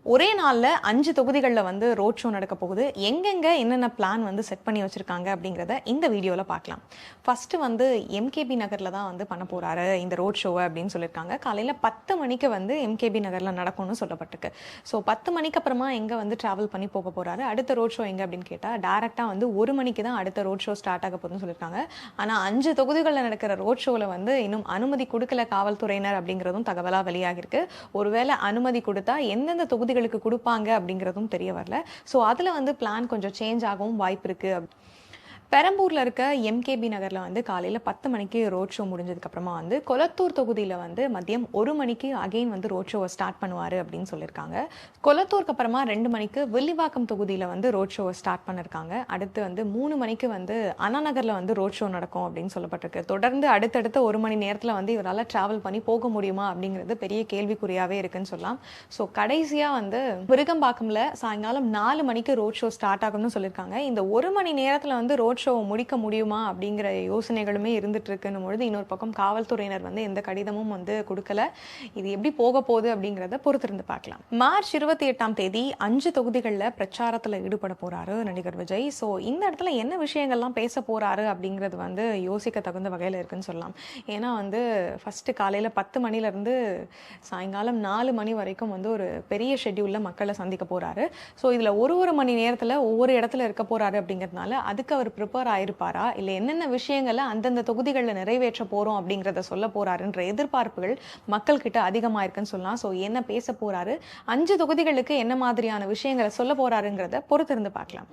ஒரே நாள்ல 5 தொகுதிகள்ல வந்து ரோட் ஷோ நடக்க போகுது. எங்கெங்க என்னென்ன பிளான் வந்து செட் பண்ணி வச்சிருக்காங்க அப்படிங்கிறத இந்த வீடியோல பார்க்கலாம். ஃபர்ஸ்ட் வந்து எம்கேபி நகர்ல தான் வந்து பண்ண போறாரு இந்த ரோட் ஷோவ அப்படின்னு சொல்லியிருக்காங்க. காலையில 10 மணிக்கு வந்து எம்கேபி நகர்ல நடக்கும்னு சொல்லப்பட்டிருக்கு. ஸோ 10 மணிக்கு அப்புறமா எங்க வந்து டிராவல் பண்ணி போக போறாரு, அடுத்த ரோட் ஷோ எங்க அப்படின்னு கேட்டா டைரக்டா வந்து 1 மணிக்கு தான் அடுத்த ரோட் ஷோ ஸ்டார்ட் ஆக போகுதுன்னு சொல்லியிருக்காங்க. ஆனா 5 தொகுதிகளில் நடக்கிற ரோட் ஷோல வந்து இன்னும் அனுமதி கொடுக்கல காவல்துறையினர் அப்படிங்கிறதும் தகவலா வெளியாகிருக்கு. ஒருவேளை அனுமதி கொடுத்தா எந்தெந்த தொகுதிகளுக்கு கொடுப்பாங்க அப்படிங்கிறதும் தெரிய வரல. ஸோ அதில் வந்து பிளான் கொஞ்சம் சேஞ்ச் ஆகவும் வாய்ப்பு இருக்கு. பெரம்பூர்ல இருக்க எம்கேபி நகர்ல வந்து காலையில 10 மணிக்கு ரோட் ஷோ முடிஞ்சதுக்கு அப்புறமா வந்து கொளத்தூர் தொகுதியில வந்து மதியம் 1 மணிக்கு அகைன் வந்து ரோட் ஷோவை ஸ்டார்ட் பண்ணுவாரு அப்படின்னு சொல்லியிருக்காங்க. கொளத்தூருக்கு அப்புறமா 2 மணிக்கு வில்லிவாக்கம் தொகுதியில வந்து ரோட் ஷோவை ஸ்டார்ட் பண்ணிருக்காங்க. அடுத்து வந்து 3 மணிக்கு வந்து அண்ணா நகர்ல வந்து ரோட் ஷோ நடக்கும் அப்படின்னு சொல்லப்பட்டிருக்கு. தொடர்ந்து அடுத்தடுத்த 1 மணி நேரத்துல வந்து இவரால் டிராவல் பண்ணி போக முடியுமா அப்படிங்கிறது பெரிய கேள்விக்குறியாவே இருக்குன்னு சொல்லலாம். ஸோ கடைசியா வந்து விருகம்பாக்கம்ல சாயங்காலம் 4 மணிக்கு ரோட் ஷோ ஸ்டார்ட் ஆகும்னு சொல்லியிருக்காங்க. இந்த 1 மணி நேரத்துல வந்து ரோட் ஷோ முடிக்க முடியுமா அப்படிங்கிற யோசனைகளுமே இருந்துட்டு இருக்குன்னும் பொழுது இன்னொரு பக்கம் காவல்துறையினர் வந்து எந்த கடிதமும் வந்து கொடுக்கல. இது எப்படி போக போகுது அப்படிங்கிறத பொறுத்திருந்து பார்க்கலாம். மார்ச் 28ஆம் தேதி 5 தொகுதிகளில் பிரச்சாரத்தில் ஈடுபட போறாரு நடிகர் விஜய். ஸோ இந்த இடத்துல என்ன விஷயங்கள்லாம் பேச போறாரு அப்படிங்கிறது வந்து யோசிக்க தகுந்த வகையில் இருக்குன்னு சொல்லலாம். ஏன்னா வந்து ஃபர்ஸ்ட் காலையில் 10 மணிலேருந்து சாயங்காலம் 4 மணி வரைக்கும் வந்து ஒரு பெரிய ஷெட்யூலில் மக்களை சந்திக்க போறாரு. ஸோ இதில் ஒரு மணி நேரத்தில் ஒவ்வொரு இடத்துல இருக்க போறாரு அப்படிங்கிறதுனால அதுக்கு அவர் ப்ரிப்பேர் ஆயிருப்பாரா, இல்லை என்னென்ன விஷயங்களை அந்தந்த தொகுதிகளில் நிறைவேற்ற போறோம் அப்படிங்கிறத சொல்ல போறாருன்ற எதிர்பார்ப்புகள் மக்கள் கிட்ட அதிகமாக இருக்குன்னு சொல்லலாம். ஸோ என்ன பேச போறாரு, 5 தொகுதிகளுக்கு என்ன மாதிரியான விஷயங்களை சொல்ல போறாருங்கிறத பொறுத்திருந்து பார்க்கலாம்.